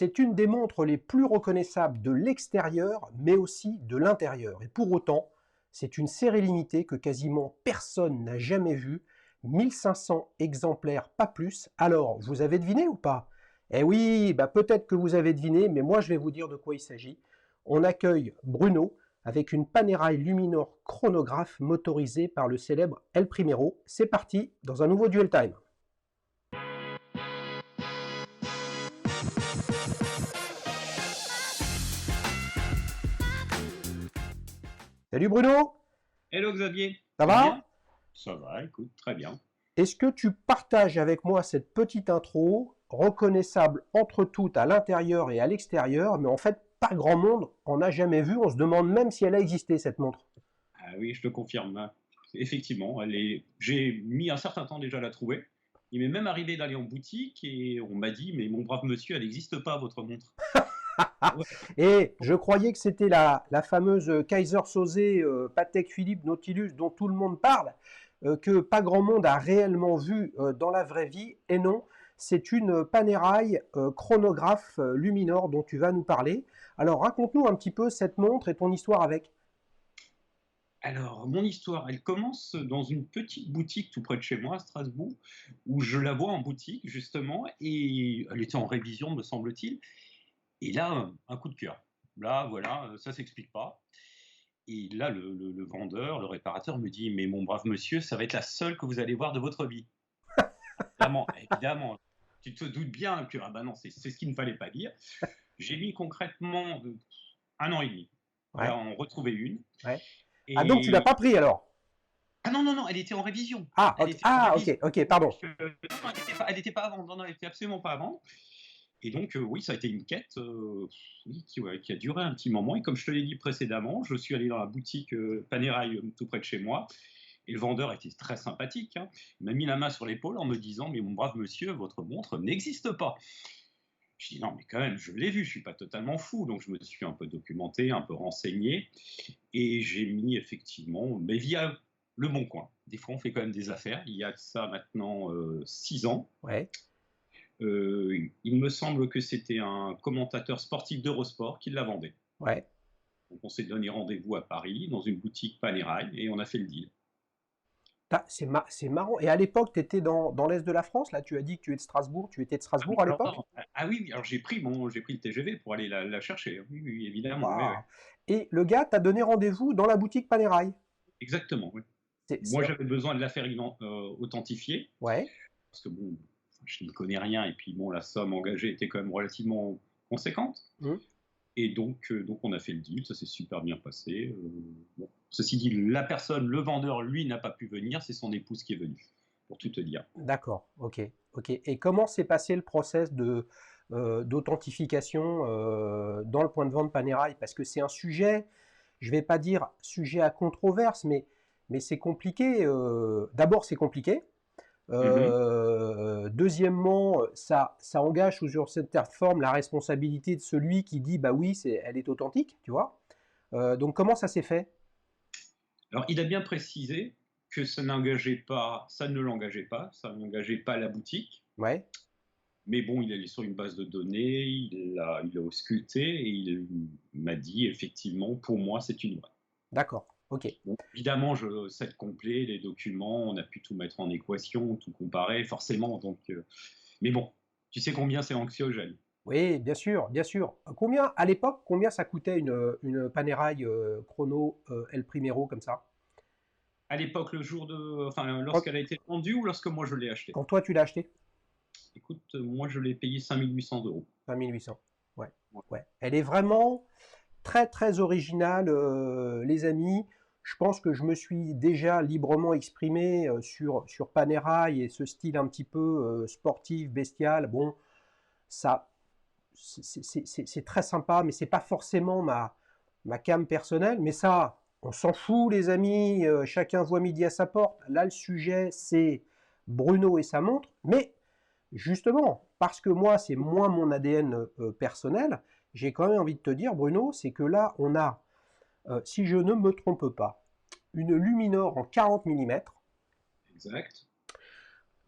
C'est une des montres les plus reconnaissables de l'extérieur, mais aussi de l'intérieur. Et pour autant, c'est une série limitée que quasiment personne n'a jamais vue. 1500 exemplaires, pas plus. Alors, vous avez deviné ou pas? Eh oui, peut-être que vous avez deviné, mais moi je vais vous dire de quoi il s'agit. On accueille Bruno avec une Panerai Luminor chronographe motorisée par le célèbre El Primero. C'est parti dans un nouveau Duel Time. Salut Bruno, Hello Xavier, ça tu vas va? bien? Ça va, écoute, très bien. Est-ce que tu partages avec moi cette petite intro, reconnaissable entre toutes à l'intérieur et à l'extérieur, mais en fait pas grand monde en a jamais vu, on se demande même si elle a existé cette montre. Ah oui, je te confirme, hein. Effectivement, j'ai mis un certain temps déjà à la trouver. Il m'est même arrivé d'aller en boutique et on m'a dit, mais mon brave monsieur, elle n'existe pas, votre montre. Ah ouais. Et je croyais que c'était la fameuse Kaiser Soze Patek Philippe Nautilus dont tout le monde parle, que pas grand monde a réellement vu dans la vraie vie. Et non, c'est une Panerai chronographe Luminor dont tu vas nous parler. Alors raconte-nous un petit peu cette montre et ton histoire avec. Alors, mon histoire, elle commence dans une petite boutique tout près de chez moi, à Strasbourg, où je la vois en boutique, justement, et elle était en révision, me semble-t-il. Et là, un coup de cœur. Là, voilà, ça s'explique pas. Et là, le vendeur, le réparateur me dit, mais mon brave monsieur, ça va être la seule que vous allez voir de votre vie. Évidemment, évidemment, tu te doutes bien que, ah bah non, c'est ce qu'il ne fallait pas dire. J'ai mis concrètement 1 an et demi Ouais, à en retrouver une. ouais. Ah donc tu l'as Et pas pris alors? ah non, non, non, elle était en révision. Ah, Elle ok, était en révision. ok, Donc, pardon. non, elle était pas à vendre. Non, non, elle était absolument pas à vendre. Et donc, oui, ça a été une quête oui, ouais, qui a duré un petit moment. Et comme je te l'ai dit précédemment, je suis allé dans la boutique Panerai tout près de chez moi. Et le vendeur était très sympathique, hein. Il m'a mis la main sur l'épaule en me disant, mais mon brave monsieur, votre montre n'existe pas. Je dis, non, mais quand même, je l'ai vu, je suis pas totalement fou. Donc, je me suis un peu documenté, un peu renseigné. Et j'ai mis effectivement, mais via Le Bon Coin. Des fois, on fait quand même des affaires. Il y a de ça maintenant 6 ans. Ouais, Il me semble que c'était un commentateur sportif d'Eurosport qui la vendait. ouais. Donc on s'est donné rendez-vous à Paris, dans une boutique Panerai, et on a fait le deal. C'est marrant. Et à l'époque, tu étais dans l'Est de la France, là tu as dit que tu es de Strasbourg, tu étais de Ah Strasbourg oui, à alors, l'époque? oui, alors j'ai pris le TGV pour aller la chercher. Oui, oui, évidemment, oui, oui. Waouh. Et le gars t'a donné rendez-vous dans la boutique Panerai. Exactement, oui. C'est... Moi, j'avais besoin de la faire authentifier, Ouais, parce que bon, je n'y connais rien, et puis bon, la somme engagée était quand même relativement conséquente. hum, Et donc on a fait le deal, ça s'est super bien passé. Bon. Ceci dit, la personne, le vendeur, lui, n'a pas pu venir, c'est son épouse qui est venue, pour tout te dire. d'accord, ok, ok. Et comment s'est passé le process d'authentification dans le point de vente Panerai? Parce que c'est un sujet, je vais pas dire sujet à controverse, mais c'est compliqué. D'abord, c'est compliqué. Mhm. Deuxièmement, ça engage sous une certaine forme la responsabilité de celui qui dit bah oui, elle est authentique, tu vois. Donc comment ça s'est fait? Alors, il a bien précisé que ça ne l'engageait pas, ça n'engageait pas la boutique. Ouais, Mais bon, il est allé sur une base de données, il a ausculté et il m'a dit effectivement, pour moi, c'est une vraie. d'accord, ok. Bon, évidemment, je set complet, les documents, on a pu tout mettre en équation, tout comparer, forcément. Donc, mais bon, tu sais combien c'est anxiogène. Oui, bien sûr, bien sûr. Combien, à l'époque, combien ça coûtait une Panerai chrono El Primero comme ça? À l'époque, enfin, Quand, lorsqu'elle a été vendue ou lorsque moi je l'ai achetée? quand toi tu l'as acheté? Écoute, moi je l'ai payé 5 800 €. 5800. Ouais, Ouais. ouais. Elle est vraiment très très originale, les amis. Je pense que je me suis déjà librement exprimé sur Panerai et ce style un petit peu sportif, bestial. Bon, ça, c'est très sympa, mais c'est pas forcément ma came personnelle. Mais ça, on s'en fout, les amis. Chacun voit midi à sa porte. Là, le sujet, c'est Bruno et sa montre. Mais justement, parce que moi, c'est moins mon ADN personnel, j'ai quand même envie de te dire, Bruno, c'est que là, on a, si je ne me trompe pas, une Luminor en 40 mm. Exact.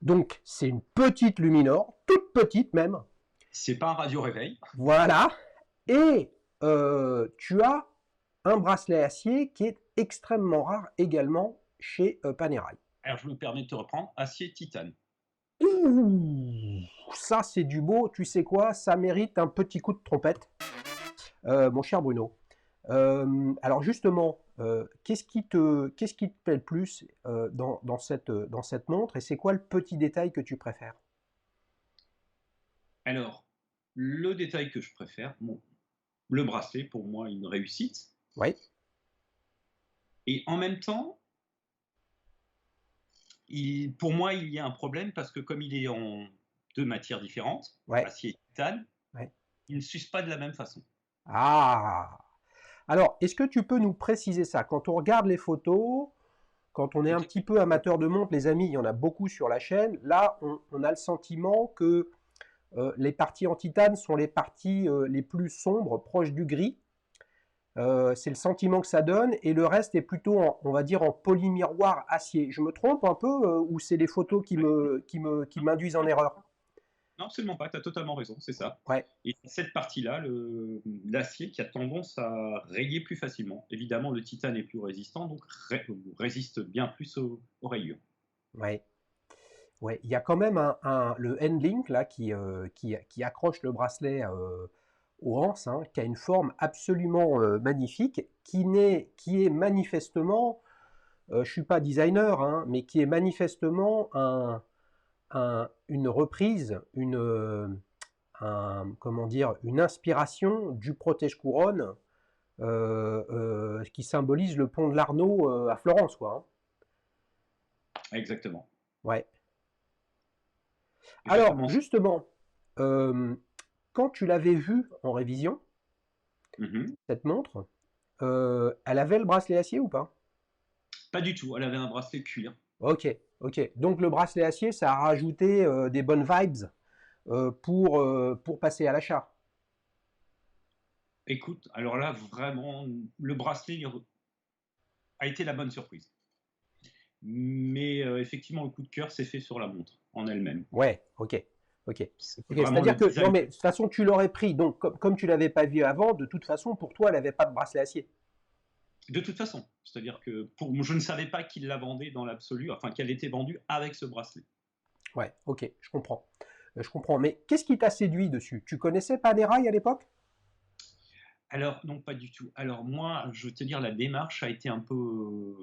Donc, c'est une petite Luminor, toute petite même. C'est pas un radio-réveil. Voilà. Et tu as un bracelet acier qui est extrêmement rare également chez Panerai. Alors, je me permets de te reprendre. Acier titane. Ouh, ça c'est du beau, tu sais quoi, ça mérite un petit coup de trompette, mon cher Bruno. Alors justement, qu'est-ce qui te plaît le plus dans cette montre et c'est quoi le petit détail que tu préfères? Alors, le détail que je préfère, bon, le bracelet, pour moi, une réussite. Oui, Et en même temps, pour moi, il y a un problème parce que comme il est en deux matières différentes, ouais, acier et titane, ouais. il ne s'use pas de la même façon. Ah! Alors, est-ce que tu peux nous préciser ça? Quand on regarde les photos, quand on est un petit peu amateur de montres, les amis, il y en a beaucoup sur la chaîne, là, on a le sentiment que les parties en titane sont les parties les plus sombres, proches du gris. C'est le sentiment que ça donne, et le reste est plutôt, on va dire, en polymiroir acier. Je me trompe un peu ou c'est les photos qui m'induisent en erreur? Non, absolument pas, tu as totalement raison, c'est ça. Ouais, Et cette partie-là, l'acier qui a tendance à rayer plus facilement. Évidemment, le titane est plus résistant, donc résiste bien plus aux rayures. ouais. Ouais, il y a quand même le N-Link là qui accroche le bracelet au anse, hein, qui a une forme absolument magnifique, qui est manifestement, je suis pas designer, hein, mais qui est manifestement une reprise, comment dire, une inspiration du protège-couronne qui symbolise le pont de l'Arnaud à Florence, quoi. Hein. Exactement. Ouais. Alors, Exactement. justement, euh, quand tu l'avais vue en révision, Mhm. cette montre, elle avait le bracelet acier ou pas? Pas du tout, elle avait un bracelet cuir. Ok, ok. Donc le bracelet acier, ça a rajouté des bonnes vibes pour passer à l'achat. Écoute, alors là, vraiment, le bracelet a été la bonne surprise. Mais effectivement, le coup de cœur s'est fait sur la montre en elle-même. Ouais, ok, ok. C'est Ok, vraiment le c'est-à-dire que, non design. mais de toute façon, tu l'aurais pris, donc comme tu l'avais pas vu avant, de toute façon, pour toi, elle n'avait pas de bracelet acier. De toute façon, c'est-à-dire que je ne savais pas qu'il la vendait dans l'absolu, enfin qu'elle était vendue avec ce bracelet. Ouais, ok, je comprends. Je comprends. Mais qu'est-ce qui t'a séduit dessus? Tu connaissais Panerai à l'époque? Alors, non, pas du tout. Alors, moi, je veux te dire, la démarche a été un peu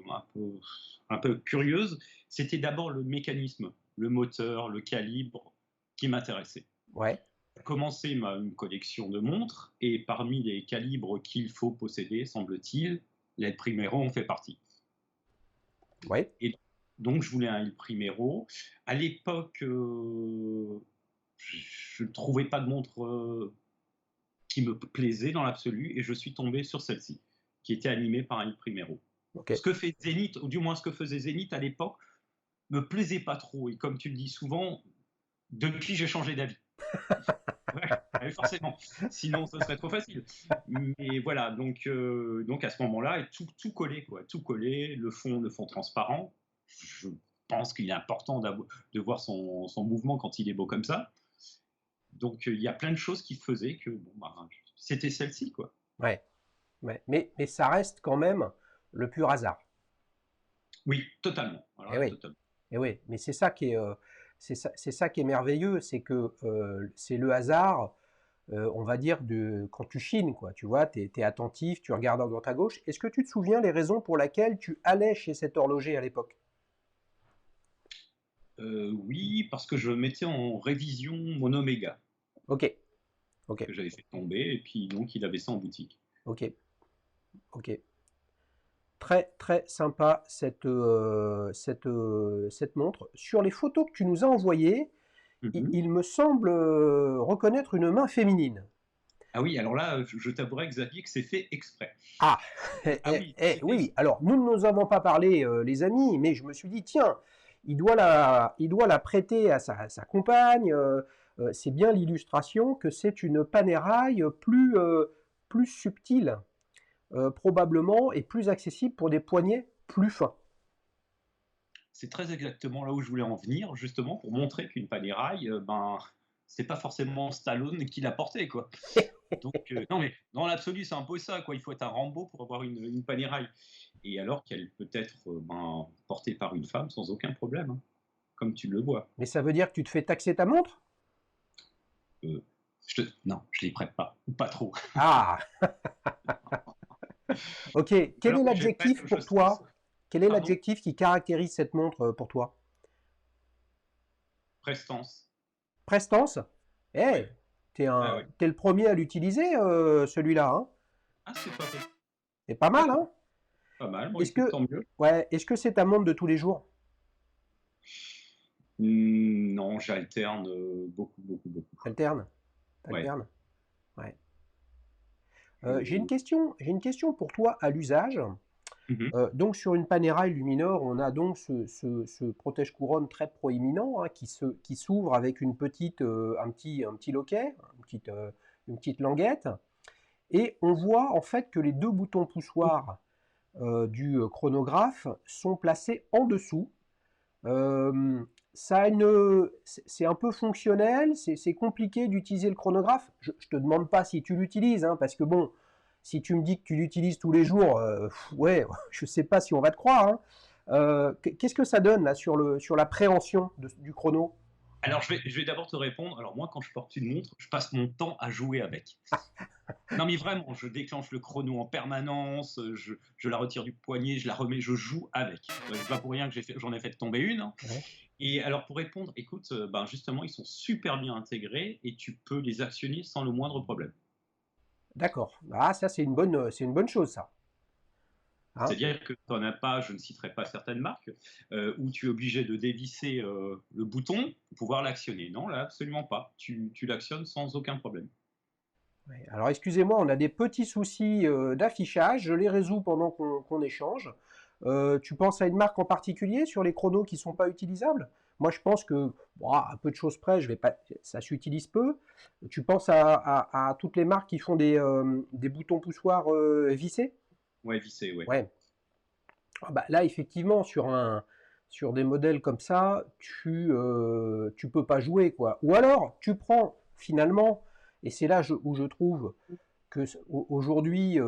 curieuse. C'était d'abord le mécanisme, le moteur, le calibre qui m'intéressait. Ouais, J'ai commencé une collection de montres et parmi les calibres qu'il faut posséder, semble-t-il, l'El Primero en fait partie. ouais, Et donc, je voulais un El Primero. À l'époque, je ne trouvais pas de montre qui me plaisait dans l'absolu et je suis tombé sur celle-ci, qui était animée par un Primero. ok. Ce que fait Zénith, ou du moins ce que faisait Zénith à l'époque, me plaisait pas trop. Et comme tu le dis souvent, depuis j'ai changé d'avis. Ouais, forcément, sinon ce serait trop facile. Mais voilà, donc à ce moment-là, tout collé, quoi, tout collé, le fond transparent. Je pense qu'il est important de voir son mouvement quand il est beau comme ça. Donc il y a plein de choses qui faisaient que bon, bah, c'était celle-ci, quoi. Ouais, ouais. Mais ça reste quand même le pur hasard. Oui, totalement. Alors Eh là, oui, totalement. eh oui. Mais c'est ça qui est merveilleux, c'est que c'est le hasard, on va dire, quand tu chines, quoi. Tu vois, tu es attentif, tu regardes à droite à gauche. Est-ce que tu te souviens les raisons pour lesquelles tu allais chez cet horloger à l'époque? Oui, parce que je mettais en révision mon Oméga, Ok, ok, que j'avais fait tomber, et puis donc il avait ça en boutique. ok, ok. Très très sympa cette montre. Sur les photos que tu nous as envoyées, Mhm. il me semble reconnaître une main féminine. Ah oui, alors là, je t'avouerai, Xavier, que c'est fait exprès. Ah, Ah oui, c'était oui, alors nous ne nous avons pas parlé, les amis, mais je me suis dit, tiens, il doit la prêter à sa compagne. C'est bien l'illustration que c'est une Panerai plus subtile, probablement, et plus accessible pour des poignets plus fins. c'est très exactement là où je voulais en venir, justement, pour montrer qu'une Panerai, ben, c'est pas forcément Stallone qui l'a porté, quoi. Donc, non, mais dans l'absolu, c'est un peu ça, quoi. Il faut être un Rambo pour avoir une Panerai. Et alors qu'elle peut être portée par une femme sans aucun problème, hein, comme tu le vois. Mais ça veut dire que tu te fais taxer ta montre? Euh, non, je les prête pas, ou pas trop. Ah, ok. Quel Alors est que j'ai pas l'adjectif comme pour chose triste. toi? Quel est Pardon, l'adjectif qui caractérise cette montre pour toi? prestance. Prestance? Eh, Ouais, ah ouais. t'es le premier à l'utiliser, celui-là, hein? Ah, c'est pas fait. C'est pas mal, hein? D'accord, pas mal. Bon, Est-ce écoute, que, tant mieux. ouais, est-ce que c'est ta montre de tous les jours? Non, j'alterne beaucoup, beaucoup, beaucoup. T'alternes? Ouais. T'alternes? Ouais. Je... J'ai une question pour toi à l'usage. Mhm. Donc sur une Panerai Luminor, on a donc ce protège-couronne très proéminent, hein, qui s'ouvre avec un petit loquet, une petite languette, et on voit en fait que les deux boutons poussoirs du chronographe sont placés en dessous. Euh, c'est un peu fonctionnel, c'est compliqué d'utiliser le chronographe. Je te demande pas si tu l'utilises, hein, parce que bon, si tu me dis que tu l'utilises tous les jours, ouais, je sais pas si on va te croire, hein. Qu'est-ce que ça donne là sur l'appréhension du chrono? Alors, je vais d'abord te répondre. Alors, moi, quand je porte une montre, je passe mon temps à jouer avec. Non, mais vraiment, je déclenche le chrono en permanence, je la retire du poignet, je la remets, je joue avec. C'est pas pour rien que j'en ai fait tomber une, hein. Ouais. Et alors, pour répondre, écoute, ben justement, ils sont super bien intégrés et tu peux les actionner sans le moindre problème. D'accord. Ah, ça c'est une bonne chose ça. Hein. C'est-à-dire que tu n'en as pas, je ne citerai pas certaines marques, où tu es obligé de dévisser le bouton pour pouvoir l'actionner. Non, là, absolument pas. Tu l'actionnes sans aucun problème. Ouais. Alors excusez-moi, on a des petits soucis d'affichage, je les résous pendant qu'on échange. Tu penses à une marque en particulier sur les chronos qui ne sont pas utilisables? Moi je pense que, bon, à peu de choses près, je vais pas, ça s'utilise peu. Tu penses à toutes les marques qui font des boutons poussoirs vissés? Ouais, vissé, ouais. Ouais. Ah bah, là effectivement sur des modèles comme ça, tu peux pas jouer quoi. Ou alors tu prends finalement, et c'est là où je trouve que aujourd'hui,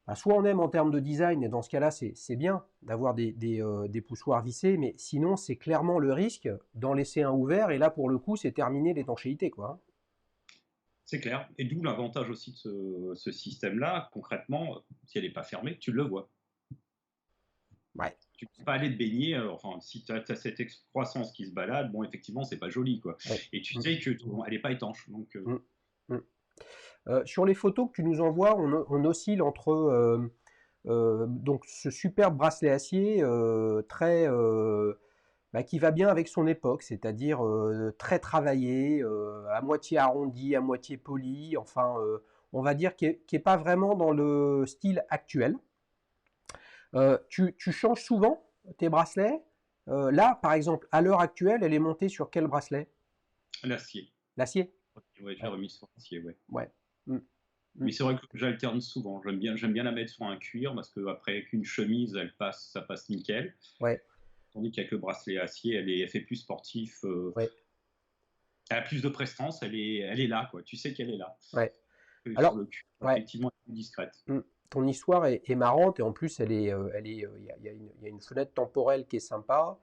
bah, soit on aime en termes de design, et dans ce cas-là, c'est bien d'avoir des poussoirs vissés, mais sinon, c'est clairement le risque d'en laisser un ouvert, et là, pour le coup, c'est terminé l'étanchéité, quoi. C'est clair. Et d'où l'avantage aussi de ce système-là. Concrètement, si elle n'est pas fermée, tu le vois. Ouais. Tu ne peux pas aller te baigner. Enfin, si tu as cette excroissance qui se balade, bon, effectivement, c'est pas joli, quoi. Ouais. Et tu sais que elle n'est pas étanche. Donc, Mm. Mm. Sur les photos que tu nous envoies, on oscille entre donc ce superbe bracelet acier bah, qui va bien avec son époque, c'est-à-dire très travaillé, à moitié arrondi, à moitié poli, enfin, on va dire qui est pas vraiment dans le style actuel. Tu changes souvent tes bracelets. Là, par exemple, à l'heure actuelle, elle est montée sur quel bracelet? l'acier. L'acier? Ouais, je l'ai Ouais. remis sur l'acier, ouais. Ouais. Mm. Mm. Mais c'est vrai que j'alterne souvent. J'aime bien la mettre sur un cuir parce que après qu'une chemise, ça passe nickel. Ouais. Tandis qu'avec le bracelet acier, elle fait plus sportif. Ouais. Elle a plus de prestance. Elle est là, quoi. Tu sais qu'elle est là. Ouais. Sur Alors, le cuir, ouais. effectivement, elle est plus discrète. Ton histoire est marrante et en plus, il y a une fenêtre temporelle qui est sympa.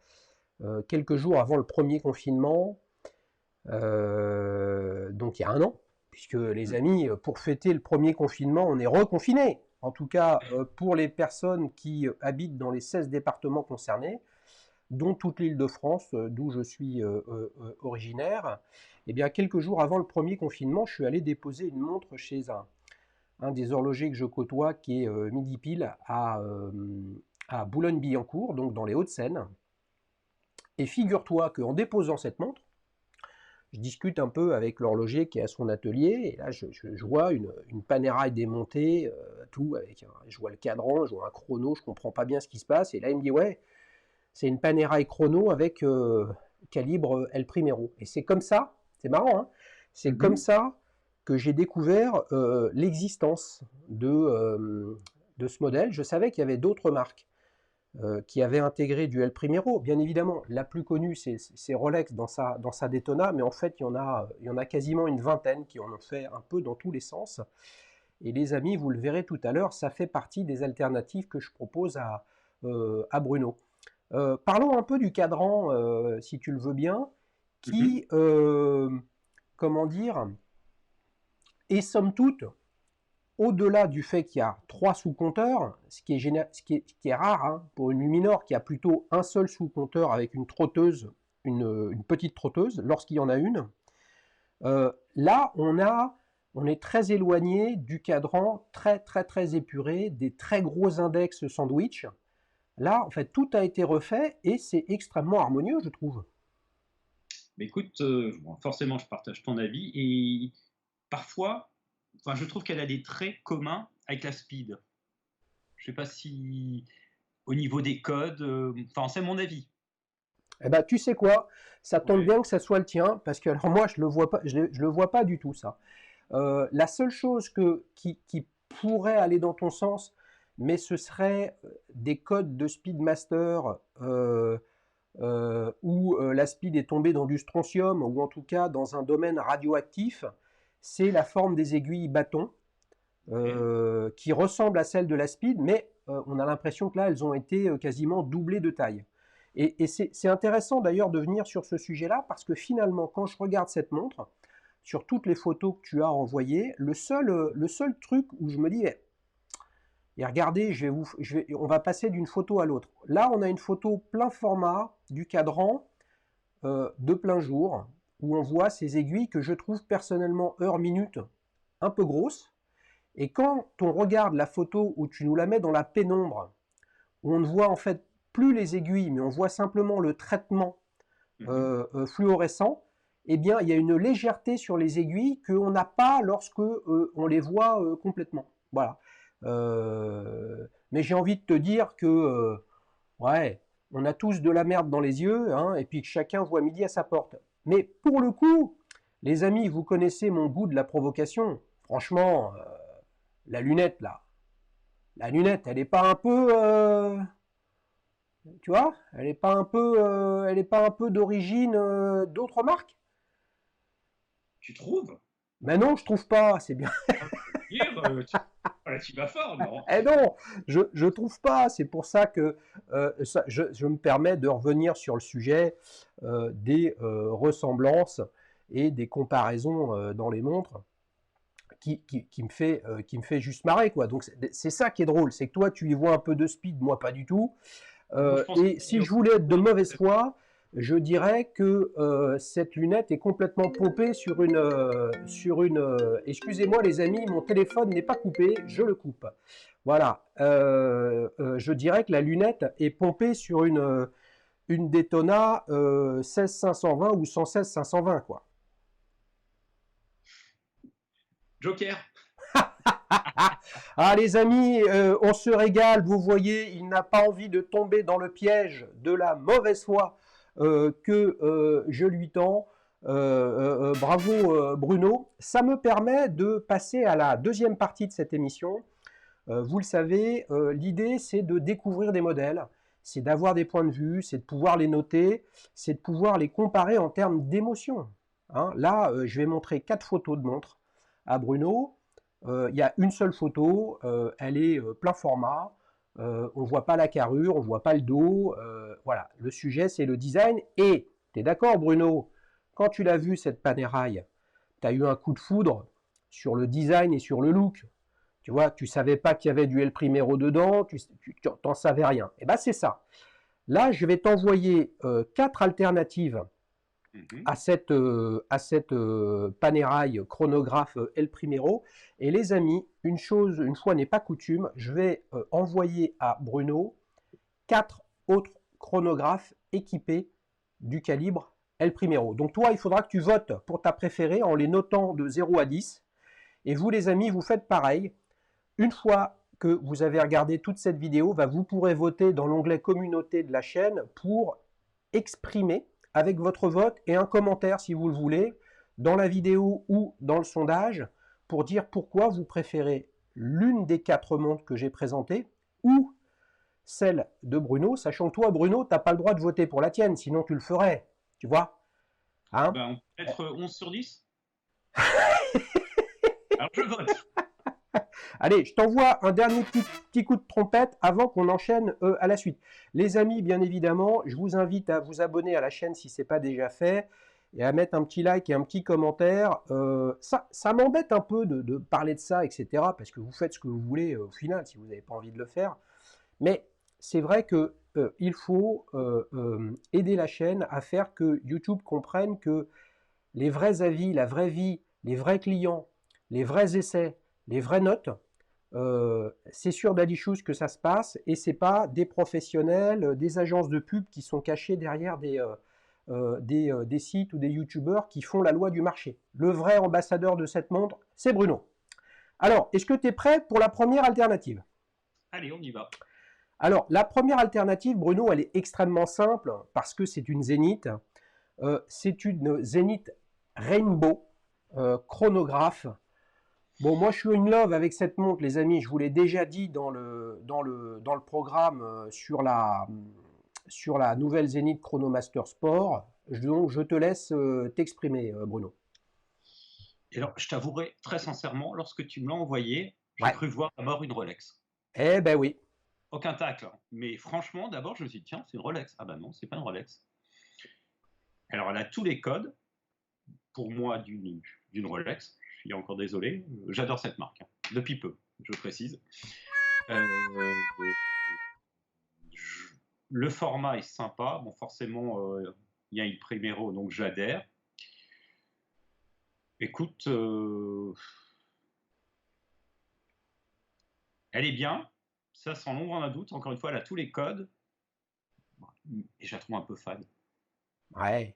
Quelques jours avant le premier confinement, donc il y a un an, puisque les Mm. amis, pour fêter le premier confinement, on est reconfinés. En tout cas, pour les personnes qui habitent dans les 16 départements concernés, dont toute l'île de France, d'où je suis originaire, et bien quelques jours avant le premier confinement, je suis allé déposer une montre chez un des horlogers que je côtoie, qui est Midi Pile à Boulogne-Billancourt, donc dans les Hauts-de-Seine. Et figure-toi qu'en déposant cette montre, je discute un peu avec l'horloger qui est à son atelier, et là je vois une Panerai démontée, tout, je vois le cadran, je vois un chrono, je comprends pas bien ce qui se passe, et là il me dit ouais, c'est une Panerai chrono avec calibre El Primero. Et c'est comme ça, c'est marrant, hein, c'est comme Mhm. ça que j'ai découvert l'existence de ce modèle. Je savais qu'il y avait d'autres marques qui avait intégré du El Primero. Bien évidemment, la plus connue, c'est Rolex dans sa Daytona, mais en fait, il y en a quasiment une vingtaine qui en ont fait un peu dans tous les sens. Et les amis, vous le verrez tout à l'heure, ça fait partie des alternatives que je propose à Bruno. Parlons un peu du cadran, si tu le veux bien, qui, comment dire, est somme toute, au-delà du fait qu'il y a 3 sous-compteurs, ce qui est rare hein, pour une Luminor qui a plutôt un seul sous-compteur avec une trotteuse, une petite trotteuse, lorsqu'il y en a une, là on est très éloigné du cadran très très très épuré, des très gros index sandwich. Là, en fait, tout a été refait et c'est extrêmement harmonieux, je trouve. Mais écoute, bon, forcément, je partage ton avis et parfois, enfin, je trouve qu'elle a des traits communs avec la Speed. Je sais pas si au niveau des codes, enfin, c'est mon avis. Eh ben, tu sais quoi, ça tombe Ouais. bien que ça soit le tien, parce que alors moi, je le vois pas du tout, ça. La seule chose qui pourrait aller dans ton sens, mais ce serait des codes de Speedmaster où la speed est tombée dans du strontium, ou en tout cas dans un domaine radioactif, c'est la forme des aiguilles bâtons, qui ressemble à celle de la speed, mais on a l'impression que là, elles ont été quasiment doublées de taille. Et c'est intéressant d'ailleurs de venir sur ce sujet-là, parce que finalement, quand je regarde cette montre, sur toutes les photos que tu as envoyées, le seul truc où je me dis, et regardez, on va passer d'une photo à l'autre. Là, on a une photo plein format du cadran de plein jour, où on voit ces aiguilles que je trouve personnellement heure-minute un peu grosses. Et quand on regarde la photo où tu nous la mets dans la pénombre, où on ne voit en fait plus les aiguilles, mais on voit simplement le traitement fluorescent, eh bien, il y a une légèreté sur les aiguilles qu'on n'a pas lorsque on les voit complètement. Voilà. Mais j'ai envie de te dire que, ouais, on a tous de la merde dans les yeux, hein, et puis que chacun voit midi à sa porte. Mais pour le coup, les amis, vous connaissez mon goût de la provocation. Franchement, la lunette, là, la lunette, elle n'est pas un peu... tu vois, elle est pas un peu d'origine d'autres marques. Tu trouves? Mais non, je trouve pas, c'est bien. Dire, voilà, tu vas fort, non? Eh non, je trouve pas. C'est pour ça que je me permets de revenir sur le sujet des ressemblances et des comparaisons dans les montres qui me fait juste marrer, quoi. Donc c'est ça qui est drôle, c'est que toi tu y vois un peu de speed, moi pas du tout. Moi, je pense Et si je voulais être de mauvaise foi, je dirais que cette lunette est complètement pompée sur une excusez-moi les amis, mon téléphone n'est pas coupé, je le coupe. Voilà. Je dirais que la lunette est pompée sur une Daytona 16520 ou 116520, quoi. Joker. Ah les amis, on se régale, vous voyez, il n'a pas envie de tomber dans le piège de la mauvaise foi que je lui tends. Bravo Bruno. Ça me permet de passer à la deuxième partie de cette émission. Vous le savez, l'idée c'est de découvrir des modèles, c'est d'avoir des points de vue, c'est de pouvoir les noter, c'est de pouvoir les comparer en termes d'émotion. Hein, là, je vais montrer 4 photos de montres à Bruno. Il y a une seule photo, elle est plein format, on ne voit pas la carrure, on ne voit pas le dos, voilà, le sujet c'est le design, et tu es d'accord Bruno, quand tu l'as vu cette Panerai, tu as eu un coup de foudre sur le design et sur le look, tu vois, tu ne savais pas qu'il y avait du El Primero dedans, tu n'en savais rien, et bien c'est ça. Là je vais t'envoyer 4 alternatives à cette Panerai chronographe El Primero. Et les amis, une fois n'est pas coutume, je vais envoyer à Bruno 4 autres chronographes équipés du calibre El Primero. Donc toi, il faudra que tu votes pour ta préférée en les notant de 0 à 10. Et vous les amis, vous faites pareil. Une fois que vous avez regardé toute cette vidéo, vous pourrez voter dans l'onglet communauté de la chaîne pour exprimer avec votre vote et un commentaire si vous le voulez, dans la vidéo ou dans le sondage, pour dire pourquoi vous préférez l'une des 4 montres que j'ai présentées ou celle de Bruno, sachant que toi, Bruno, tu n'as pas le droit de voter pour la tienne, sinon tu le ferais. Tu vois, hein? Ben, on peut être 11 sur 10. Alors je vote. Allez, je t'envoie un dernier petit coup de trompette avant qu'on enchaîne à la suite. Les amis, bien évidemment, je vous invite à vous abonner à la chaîne si ce n'est pas déjà fait et à mettre un petit like et un petit commentaire. Ça m'embête un peu de parler de ça, etc. Parce que vous faites ce que vous voulez au final, si vous n'avez pas envie de le faire. Mais c'est vrai que il faut aider la chaîne à faire que YouTube comprenne que les vrais avis, la vraie vie, les vrais clients, les vrais essais, les vraies notes, c'est sur Daddy que ça se passe et c'est pas des professionnels, des agences de pub qui sont cachés derrière des sites ou des youtubeurs qui font la loi du marché. Le vrai ambassadeur de cette montre, c'est Bruno. Alors, est-ce que tu es prêt pour la première alternative? Allez, on y va. Alors, la première alternative, Bruno, elle est extrêmement simple parce que c'est une zénith. C'est une zénith Rainbow chronographe. Bon, moi, je suis in love avec cette montre, les amis. Je vous l'ai déjà dit dans le programme sur la nouvelle Zénith Chronomaster Sport. Donc, je te laisse t'exprimer, Bruno. Et alors, je t'avouerai très sincèrement, lorsque tu me l'as envoyé, j'ai Ouais. cru voir d'abord une Rolex. Eh ben oui. Aucun tacle. Mais franchement, d'abord, je me suis dit, tiens, c'est une Rolex. Ah ben non, c'est pas une Rolex. Alors, elle a tous les codes, pour moi, d'une Rolex. Je suis encore désolé. J'adore cette marque. Depuis peu, je précise. Le format est sympa. Bon, forcément, il y a une Primero, donc j'adhère. Écoute, elle est bien. Ça, sans l'ombre d'un doute. Encore une fois, elle a tous les codes. Et je la trouve un peu fade. Ouais.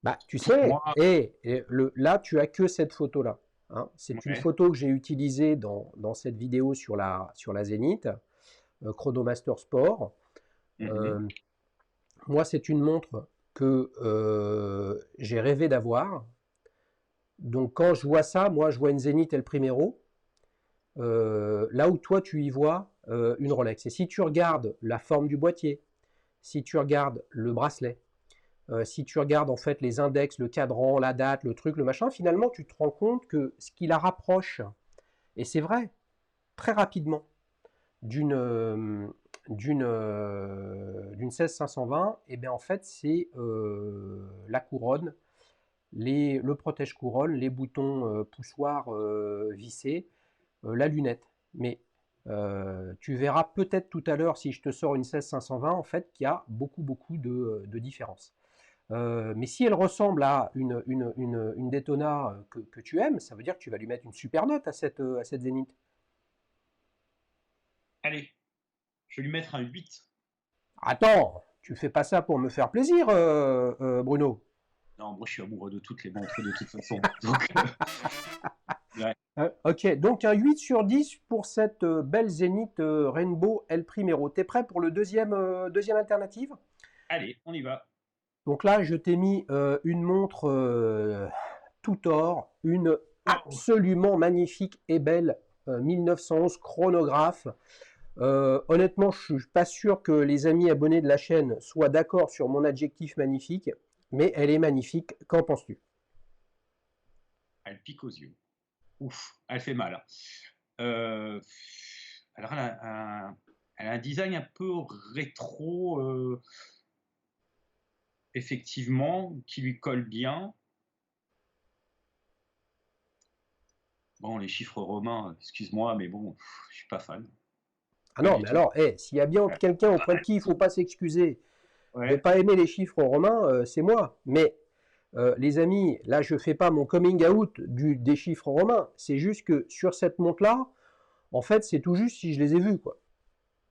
Bah, tu Pour sais, moi, là, tu as que cette photo-là. Hein. C'est une ouais. photo que j'ai utilisée dans cette vidéo sur la Zénith, Chronomaster Sport. Moi, c'est une montre que j'ai rêvé d'avoir. Donc, quand je vois ça, moi, je vois une Zénith El Primero. Là où toi, tu y vois une Rolex. Et si tu regardes la forme du boîtier, si tu regardes le bracelet, si tu regardes en fait les index, le cadran, la date, le truc, le machin, finalement, tu te rends compte que ce qui la rapproche, et c'est vrai, très rapidement, d'une 16520, et bien en fait, c'est la couronne, le protège-couronne, les boutons poussoirs vissés, la lunette. Mais tu verras peut-être tout à l'heure, si je te sors une 16520, en fait, qu'il y a beaucoup, beaucoup de différences. Mais si elle ressemble à une Daytona que tu aimes, ça veut dire que tu vas lui mettre une super note à cette Zénith. Allez, je vais lui mettre un 8. Attends, tu fais pas ça pour me faire plaisir, Bruno. Non, moi je suis amoureux de toutes les montres de toute façon. Donc, ouais. Ok, donc un 8 sur 10 pour cette belle Zénith Rainbow El Primero. T'es prêt pour le deuxième alternative? Allez, on y va. Donc là, je t'ai mis une montre tout or, une absolument magnifique et belle 1911 chronographe. Honnêtement, je ne suis pas sûr que les amis abonnés de la chaîne soient d'accord sur mon adjectif magnifique, mais elle est magnifique. Qu'en penses-tu? Elle pique aux yeux. Ouf, elle fait mal. Alors, elle a un design un peu rétro, effectivement, qui lui colle bien. Bon, les chiffres romains, excuse-moi, mais bon, je suis pas fan. Ah Pas non, du mais tout. alors, s'il y a bien quelqu'un auprès de qui il ne faut pas s'excuser de ne Ouais. pas aimer les chiffres romains, c'est moi. Mais les amis, là, je ne fais pas mon coming out des chiffres romains. C'est juste que sur cette montre-là, en fait, c'est tout juste si je les ai vus, quoi.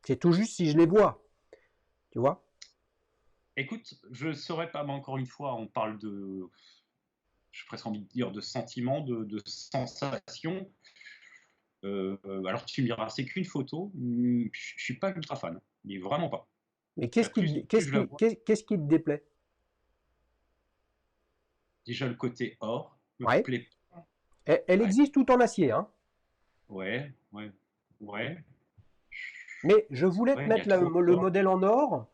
C'est tout juste si je les vois. Tu vois? Écoute, je ne saurais pas, mais encore une fois, on parle de, j'ai presque envie de dire, de sentiments, de sensations. Alors tu me diras, c'est qu'une photo. Je suis pas ultra fan, mais vraiment pas. Mais Plus je la vois, qu'est-ce qui te déplaît? déjà le côté or me Ouais. plaît. Elle Ouais, existe tout en acier, hein. ouais, ouais, ouais. Mais je voulais te Ouais, il y mettre a trop le d'or. modèle en or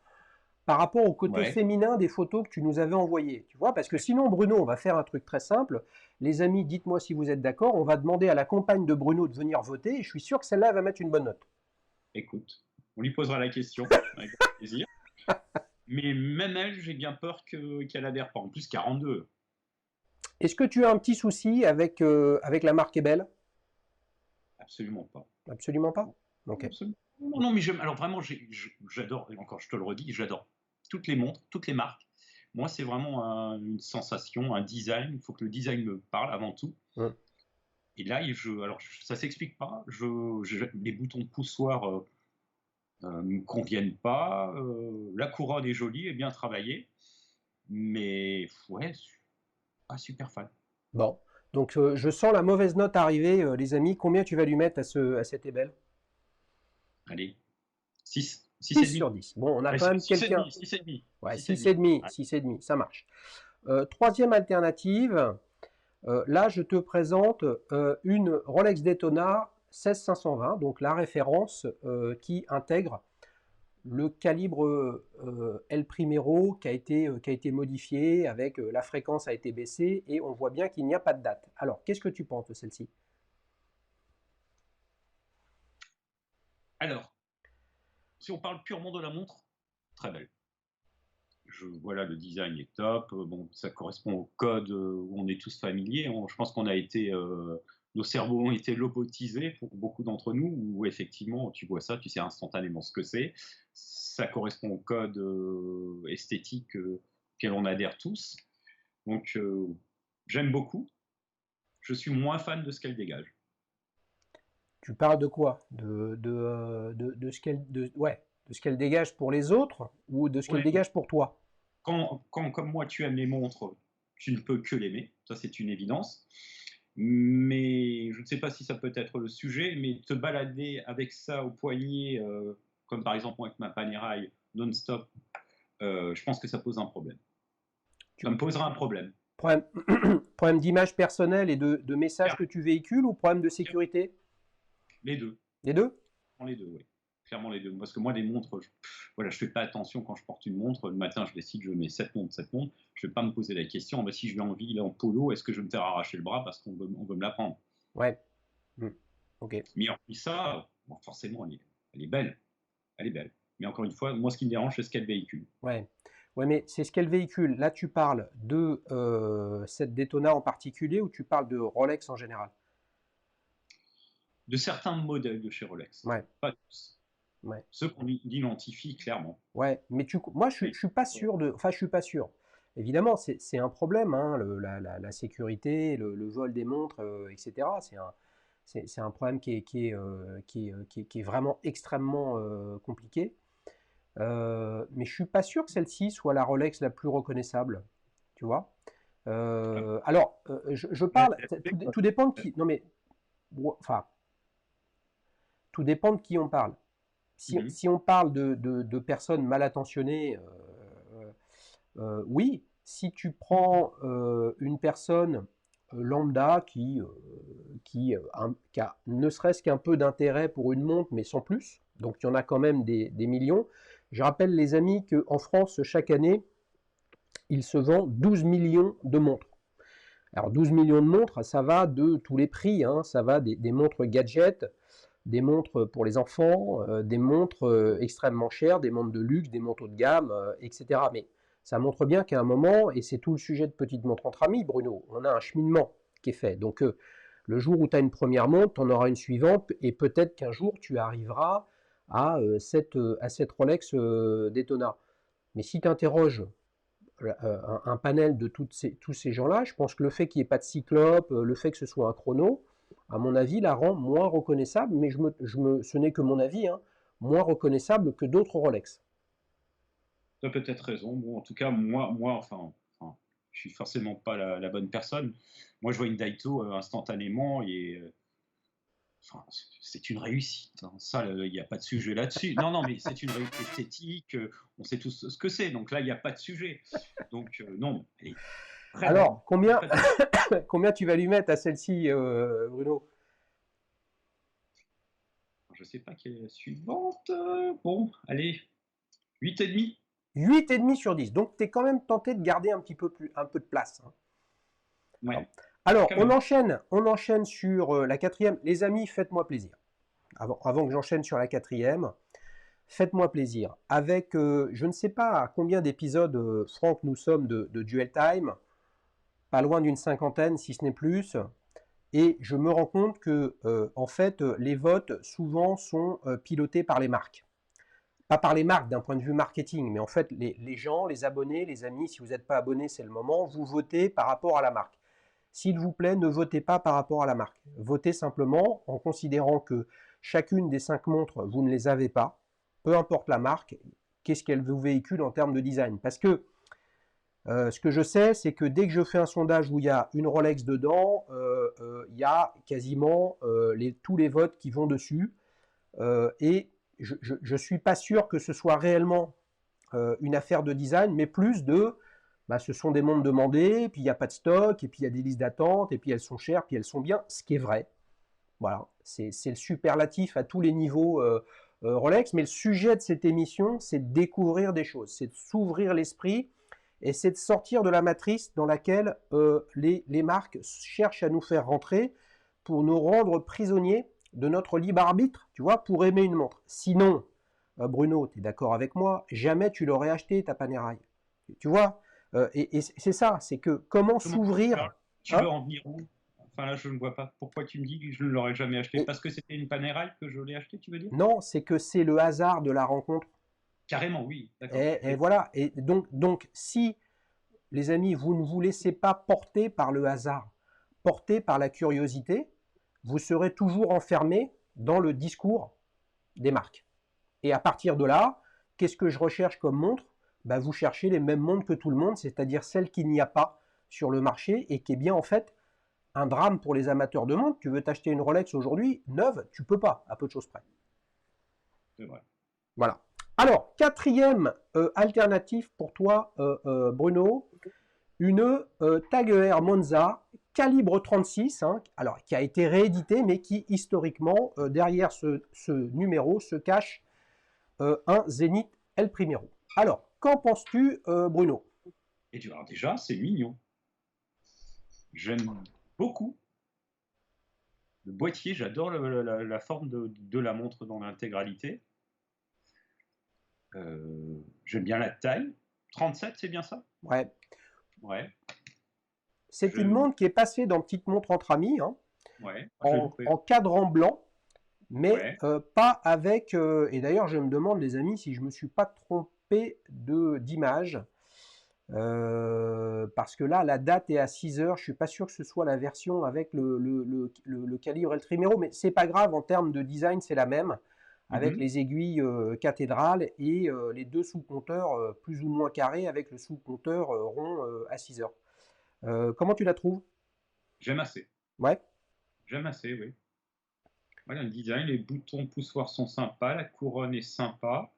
par rapport au côté Ouais, féminin des photos que tu nous avais envoyées. Tu vois, parce que sinon, Bruno, on va faire un truc très simple. Les amis, dites-moi si vous êtes d'accord. On va demander à la compagne de Bruno de venir voter et je suis sûr que celle-là elle va mettre une bonne note. écoute, on lui posera la question, avec grand plaisir. Mais même elle, j'ai bien peur qu'elle adhère pas. En plus, 42. Est-ce que tu as un petit souci avec la marque Ebel? Absolument pas. Absolument pas. Ok. Absolument. Non, non, mais alors vraiment, j'adore, et encore je te le redis, j'adore toutes les montres, toutes les marques. Moi, c'est vraiment une sensation, un design. Il faut que le design me parle avant tout. Hum. Et là, alors ça s'explique pas. Les boutons de poussoir me conviennent pas. La couronne est jolie et bien travaillée, mais ouais, je suis pas super fan. Bon. Donc, je sens la mauvaise note arriver, les amis. Combien tu vas lui mettre à cet Ebel? Allez, 6, 6 6 et sur demi. 10. Bon, on a Allez, quand même 6 et quelqu'un. demi, 6 et demi, Ouais, 6 et 6 et demi. demi, Ouais. 6 et demi, ça marche. Troisième alternative, là je te présente une Rolex Daytona 16520, donc la référence qui intègre le calibre El Primero qui a été modifié avec la fréquence a été baissée et on voit bien qu'il n'y a pas de date. Alors, qu'est-ce que tu penses de celle-ci? Alors, si on parle purement de la montre, très belle. Voilà, le design est top. Bon, ça correspond au code où on est tous familiers. Je pense qu'on a été, nos cerveaux ont été lobotisés pour beaucoup d'entre nous, où effectivement, tu vois ça, tu sais instantanément ce que c'est. Ça correspond au code esthétique auquel on adhère tous. Donc, j'aime beaucoup. Je suis moins fan de ce qu'elle dégage. Tu parles de quoi? Ouais, de ce qu'elle dégage pour les autres ou de ce qu'elle Ouais, dégage pour toi? comme moi, tu aimes les montres, tu ne peux que l'aimer. Ça, c'est une évidence. Mais je ne sais pas si ça peut être le sujet, mais te balader avec ça au poignet, comme par exemple moi avec ma Panerai non-stop, je pense que ça pose un problème. Ça Tu, me posera un problème. problème problème d'image personnelle et de messages que Clairement, tu véhicules ou problème de sécurité? les deux. Les deux? Les deux, oui. Clairement les deux. Parce que moi, les montres, voilà, je fais pas attention quand je porte une montre. Le matin, je décide, je mets cette montre, cette montre. Je vais pas me poser la question, bah, si je vais en ville, en polo, est-ce que je vais me faire arracher le bras parce on veut me la prendre? Ouais. Hmm. Ok. Mais hormis ça, bon, forcément, elle est belle. Elle est belle. Mais encore une fois, moi, ce qui me dérange, c'est ce qu'elle véhicule. Ouais. Ouais, mais c'est ce qu'elle véhicule. Là, tu parles de cette Daytona en particulier ou tu parles de Rolex en général? De certains modèles de chez Rolex. Ouais. Pas tous. Ouais. Ceux qu'on identifie clairement. Ouais. Mais moi, Oui. je suis pas sûr de. Enfin, je suis pas sûr. Évidemment, c'est un problème, hein, la sécurité, le vol des montres, etc. C'est un problème qui est vraiment extrêmement compliqué. Mais je suis pas sûr que celle-ci soit la Rolex la plus reconnaissable, tu vois. Alors, je parle, tout dépend de qui. Non mais, enfin, tout dépend de qui on parle. Mhm. Si on parle de personnes mal attentionnées, oui. Si tu prends une personne lambda qui a ne serait-ce qu'un peu d'intérêt pour une montre, mais sans plus, donc il y en a quand même des millions. Je rappelle les amis qu'en France, chaque année, il se vend 12 millions de montres. Alors 12 millions de montres, ça va de tous les prix, hein, ça va des montres gadgets, des montres pour les enfants, des montres extrêmement chères, des montres de luxe, des montres haut de gamme, etc. Mais ça montre bien qu'à un moment, et c'est tout le sujet de Petite Montre entre amis, Bruno, on a un cheminement qui est fait. Donc le jour où tu as une première montre, tu en auras une suivante, et peut-être qu'un jour tu arriveras à cette Rolex Daytona. Mais si tu interroges un panel de tous ces gens-là, je pense que le fait qu'il n'y ait pas de cyclope, le fait que ce soit un chrono, à mon avis, la rend moins reconnaissable, mais ce n'est que mon avis, hein, moins reconnaissable que d'autres Rolex. Tu as peut-être raison. Bon, en tout cas, enfin, je suis forcément pas la bonne personne. Moi, je vois une Daito instantanément et enfin, c'est une réussite, hein. Ça, il n'y a pas de sujet là-dessus. Non, non, mais c'est une réussite esthétique. On sait tous ce que c'est. Donc là, il n'y a pas de sujet. Donc, non, elle est très belle. Alors, Très belle. combien tu vas lui mettre à celle-ci, Bruno? je sais pas quelle est la suivante. Bon, allez, 8,5. 8,5 sur 10. Donc, tu es quand même tenté de garder un peu de place. Hein. Ouais, Alors, quand on même. enchaîne sur la quatrième. Les amis, faites-moi plaisir. Avant que j'enchaîne sur la quatrième, faites-moi plaisir. Avec, je ne sais pas à combien d'épisodes, Franck, nous sommes de Duel Time, pas loin d'une cinquantaine, si ce n'est plus. Et je me rends compte que, en fait, les votes, souvent, sont pilotés par les marques. Pas par les marques d'un point de vue marketing, mais en fait, les gens, les abonnés, les amis, si vous n'êtes pas abonné, c'est le moment, vous votez par rapport à la marque. S'il vous plaît, ne votez pas par rapport à la marque. Votez simplement en considérant que chacune des 5 montres, vous ne les avez pas, peu importe la marque, qu'est-ce qu'elle vous véhicule en termes de design. Parce que ce que je sais, c'est que dès que je fais un sondage où il y a une Rolex dedans, il y a quasiment tous les votes qui vont dessus. Et je ne suis pas sûr que ce soit réellement une affaire de design, mais plus de ce sont des montres demandées, puis il n'y a pas de stock, et puis il y a des listes d'attente, et puis elles sont chères, puis elles sont bien, ce qui est vrai. Voilà, c'est le superlatif à tous les niveaux Rolex, mais le sujet de cette émission, c'est de découvrir des choses, c'est de s'ouvrir l'esprit, et c'est de sortir de la matrice dans laquelle les marques cherchent à nous faire rentrer pour nous rendre prisonniers de notre libre arbitre, tu vois, pour aimer une montre. Sinon, Bruno, tu es d'accord avec moi, jamais tu l'aurais acheté ta Panerai. Tu vois, et c'est ça, c'est que comment Comment s'ouvrir, tu veux hein, en venir où? Enfin là, je ne vois pas. Pourquoi tu me dis que je ne l'aurais jamais acheté? et Parce que c'était une Panerai que je l'ai acheté, tu veux dire? non, c'est que c'est le hasard de la rencontre. Carrément, oui, d'accord. Et voilà, et donc, si, les amis, vous ne vous laissez pas porter par le hasard, porter par la curiosité, vous serez toujours enfermé dans le discours des marques. Et à partir de là, qu'est-ce que je recherche comme montre? Vous cherchez les mêmes montres que tout le monde, c'est-à-dire celles qu'il n'y a pas sur le marché et qui est bien en fait un drame pour les amateurs de montres. Tu veux t'acheter une Rolex aujourd'hui, neuve, tu peux pas, à peu de choses près. C'est vrai. Voilà. Alors, quatrième alternative pour toi, Bruno, une Tag Heuer Monza calibre 36, hein, alors qui a été réédité, mais qui historiquement, derrière ce numéro, se cache un Zénith El Primero. Alors, qu'en penses-tu, Bruno? Et tu vois, déjà, c'est mignon. J'aime beaucoup le boîtier, j'adore la forme de la montre dans l'intégralité. J'aime bien la taille. 37, c'est bien ça? Ouais. Ouais. C'est une montre qui est passée dans Petite Montre entre amis, hein, Ouais, j'ai loupé. en cadran blanc, mais Ouais. pas avec... et d'ailleurs, je me demande, les amis, si je ne me suis pas trompé d'image. Parce que là, la date est à 6 heures. Je ne suis pas sûr que ce soit la version avec le calibre El Primero, mais c'est pas grave, en termes de design, c'est la même, avec Mhm. les aiguilles cathédrales et les deux sous-compteurs plus ou moins carrés avec le sous-compteur rond à 6 heures. Comment tu la trouves? J'aime assez. Ouais, J'aime assez, oui. Voilà, le design, les boutons poussoirs sont sympas, la couronne est sympa.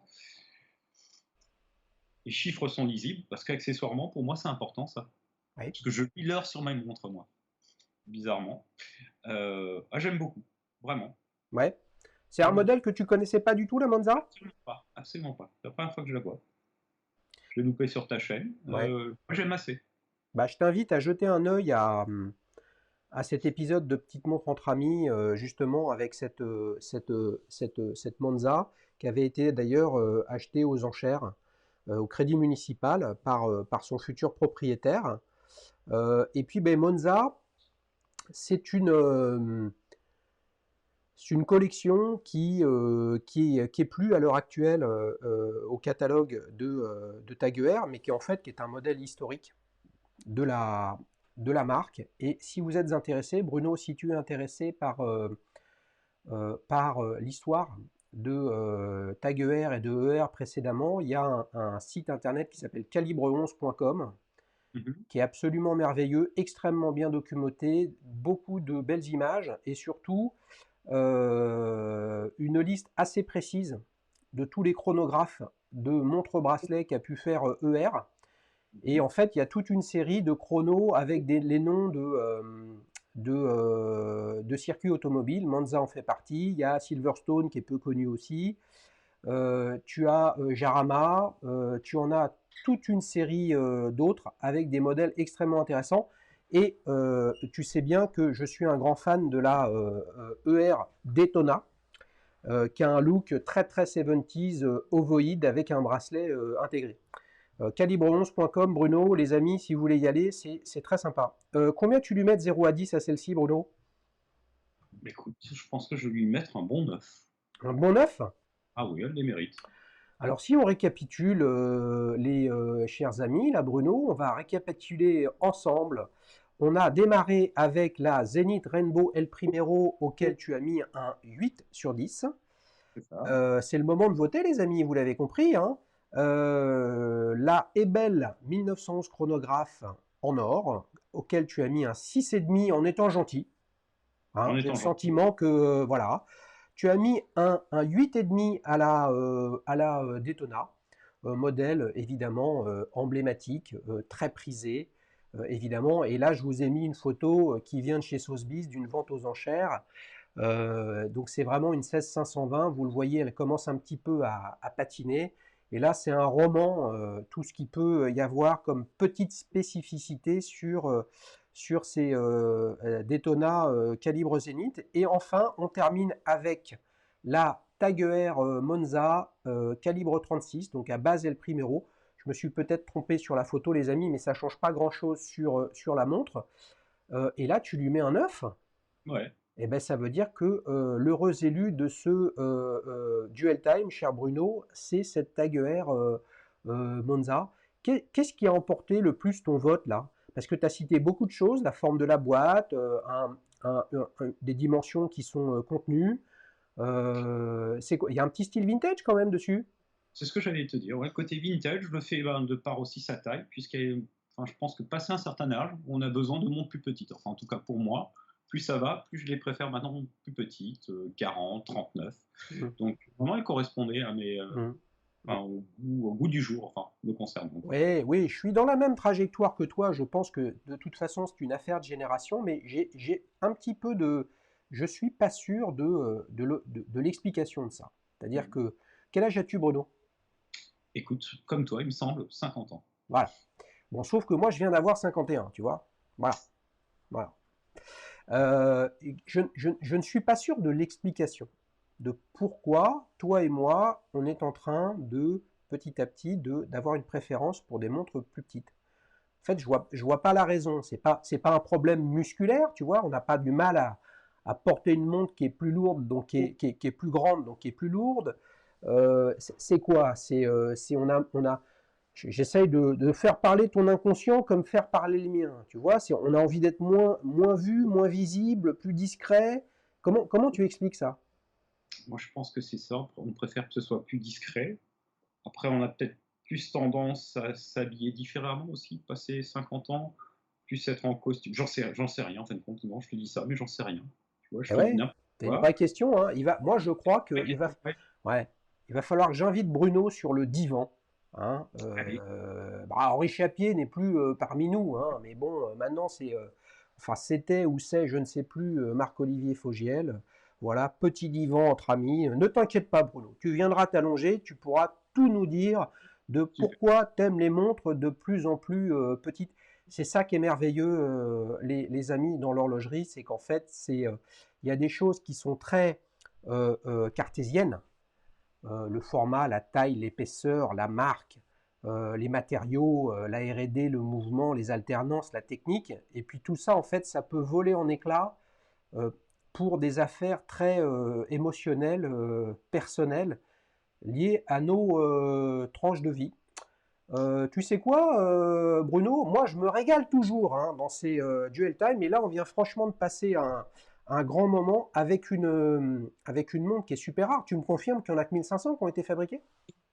Les chiffres sont lisibles, parce qu'accessoirement, pour moi, c'est important, ça. ouais, Parce que je lis l'heure sur ma montre, moi, bizarrement. J'aime beaucoup, vraiment. ouais. C'est un Vraiment. modèle que tu connaissais pas du tout, la Monza? Absolument pas, absolument pas. C'est la première fois que je la vois. Je l'ai loupé sur ta chaîne. Ouais. J'aime assez. Je t'invite à jeter un œil à cet épisode de Petite Montre entre amis, justement avec cette Monza, qui avait été d'ailleurs achetée aux enchères au crédit municipal par son futur propriétaire. Et puis Monza, c'est une collection qui est plus à l'heure actuelle au catalogue de Tag Heuer, mais qui en fait qui est un modèle historique de la marque. Et si vous êtes intéressé, Bruno, si tu es intéressé par l'histoire de Tag Heuer et de Heuer précédemment, il y a un site internet qui s'appelle calibre11.com Mhm. qui est absolument merveilleux, extrêmement bien documenté, beaucoup de belles images et surtout une liste assez précise de tous les chronographes de montres-bracelets qu'a pu faire Heuer. Et en fait, il y a toute une série de chronos avec les noms de circuits automobiles. Monza en fait partie. Il y a Silverstone qui est peu connu aussi. Tu as Jarama. Tu en as toute une série d'autres avec des modèles extrêmement intéressants. Et tu sais bien que je suis un grand fan de la ER Daytona, qui a un look très très 70s ovoïde avec un bracelet intégré. Calibre11.com, Bruno, les amis, si vous voulez y aller, c'est très sympa. Combien tu lui mets de 0 à 10 à celle-ci, Bruno? Écoute, je pense que je vais lui mettre un bon 9. Un bon 9? Ah oui, elle les mérite. Alors, si on récapitule, les chers amis, là, Bruno, on va récapituler ensemble. On a démarré avec la Zenith Rainbow El Primero, auquel tu as mis un 8 sur 10. C'est ça. C'est le moment de voter, les amis, vous l'avez compris, hein. La Ebel 1911 chronographe en or, auquel tu as mis un 6,5 en étant gentil. Hein, En j'ai le étant gentil. sentiment que, voilà. Tu as mis un 8,5 à la Daytona, modèle évidemment emblématique, très prisé, évidemment. Et là, je vous ai mis une photo qui vient de chez Sotheby's, d'une vente aux enchères. Donc c'est vraiment une 16520, vous le voyez, elle commence un petit peu à patiner. Et là, c'est un roman, tout ce qui peut y avoir comme petite spécificité sur ces Daytona calibre Zénith. Et enfin, on termine avec la Tag Heuer Monza calibre 36, donc à base El Primero. Je me suis peut-être trompé sur la photo, les amis, mais ça ne change pas grand-chose sur la montre. Et là, tu lui mets un 9. Ouais. Eh ben, ça veut dire que l'heureux élu de ce Duel Time, cher Bruno, c'est cette Tag Heuer Monza. Qu'est-ce qui a emporté le plus ton vote là? Parce que tu as cité beaucoup de choses, la forme de la boîte, des dimensions qui sont contenues. Il y a un petit style vintage quand même dessus. C'est ce que j'allais te dire. Ouais, côté vintage, je le fais de par aussi sa taille, enfin, je pense que passé un certain âge, on a besoin de montres plus petites. Enfin, en tout cas pour moi, plus ça va, plus je les préfère maintenant plus petites, 40, 39. Mmh. Donc vraiment, elles correspondaient à enfin, au goût du jour, enfin, me concernant. Oui, oui, je suis dans la même trajectoire que toi. Je pense que de toute façon, c'est une affaire de génération, mais j'ai un petit peu de. Je suis pas sûr de l'explication de ça. C'est-à-dire que. Quel âge as-tu, Bruno? Écoute, comme toi, il me semble, 50 ans. Voilà. Bon, sauf que moi, je viens d'avoir 51, tu vois. Voilà. Voilà. Je ne suis pas sûr de l'explication de pourquoi toi et moi, on est en train de, petit à petit, d'avoir une préférence pour des montres plus petites. En fait, je vois pas la raison. C'est pas un problème musculaire, tu vois. On n'a pas du mal à porter une montre qui est plus lourde, donc qui est plus grande, donc qui est plus lourde. C'est quoi? J'essaye de faire parler ton inconscient comme faire parler le mien. Tu vois, on a envie d'être moins vu, moins visible, plus discret. Comment tu expliques ça? Moi, je pense que c'est ça. On préfère que ce soit plus discret. Après, on a peut-être plus tendance à s'habiller différemment aussi, passer 50 ans, plus être en costume. J'en sais rien, en fin de compte. Non, je te dis ça, mais j'en sais rien. Tu vois, je Eh fais ouais, n'importe c'est une quoi. vraie question, hein. Moi, je crois que Ouais. ouais, il va falloir que j'invite Bruno sur le divan. Hein. Allez. Henri Chapier n'est plus parmi nous, hein, mais bon, maintenant enfin c'était ou c'est, je ne sais plus, Marc-Olivier Fogiel. Voilà, petit divan entre amis. Ne t'inquiète pas, Bruno. Tu viendras t'allonger, tu pourras tout nous dire de Super. pourquoi t'aimes les montres de plus en plus petites. C'est ça qui est merveilleux, les amis, dans l'horlogerie, c'est qu'en fait, il y a des choses qui sont très cartésiennes. Le format, la taille, l'épaisseur, la marque, les matériaux, la R&D, le mouvement, les alternances, la technique. Et puis tout ça, en fait, ça peut voler en éclats euh, pour des affaires très émotionnelles, personnelles, liées à nos tranches de vie. Tu sais quoi, Bruno? Moi, je me régale toujours hein, dans ces duel time. Et là, on vient franchement de passer un grand moment avec une montre qui est super rare. Tu me confirmes qu'il y en a que 1500 qui ont été fabriqués?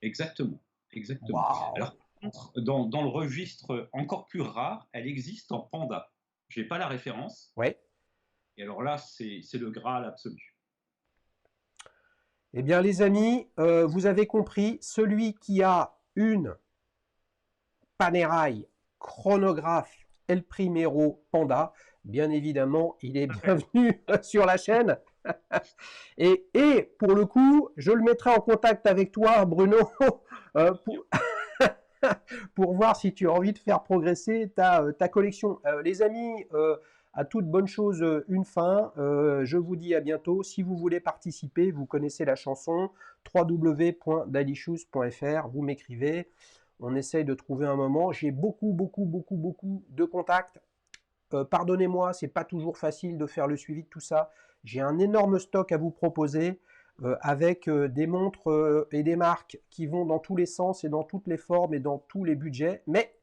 Exactement. Exactement. Waouh! Alors, par contre, dans le registre encore plus rare, elle existe en panda. Je n'ai pas la référence. Ouais. Et alors là, c'est le Graal absolu. Eh bien, les amis, vous avez compris, celui qui a une Panerai chronographe El Primero Panda, bien évidemment, il est bienvenu sur la chaîne. Et pour le coup, je le mettrai en contact avec toi, Bruno, pour, pour voir si tu as envie de faire progresser ta collection. Les amis, à toute bonne chose, une fin. Je vous dis à bientôt. Si vous voulez participer, vous connaissez la chanson www.dailyshoes.fr. Vous m'écrivez. On essaye de trouver un moment. J'ai beaucoup de contacts. Pardonnez-moi, c'est pas toujours facile de faire le suivi de tout ça. J'ai un énorme stock à vous proposer avec des montres et des marques qui vont dans tous les sens et dans toutes les formes et dans tous les budgets. Mais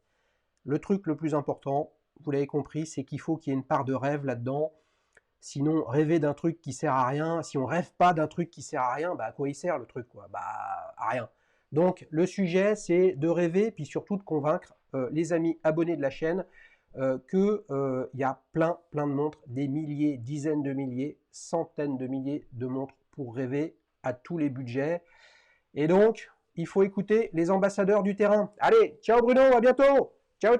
le truc le plus important, vous l'avez compris, c'est qu'il faut qu'il y ait une part de rêve là-dedans. Sinon, rêver d'un truc qui sert à rien, si on rêve pas d'un truc qui sert à rien, bah à quoi il sert le truc quoi? Bah à rien. Donc le sujet, c'est de rêver, puis surtout de convaincre les amis abonnés de la chaîne qu'il y a plein de montres, des milliers, dizaines de milliers, centaines de milliers de montres pour rêver à tous les budgets. Et donc, il faut écouter les ambassadeurs du terrain. Allez, ciao Bruno, à bientôt. Ciao.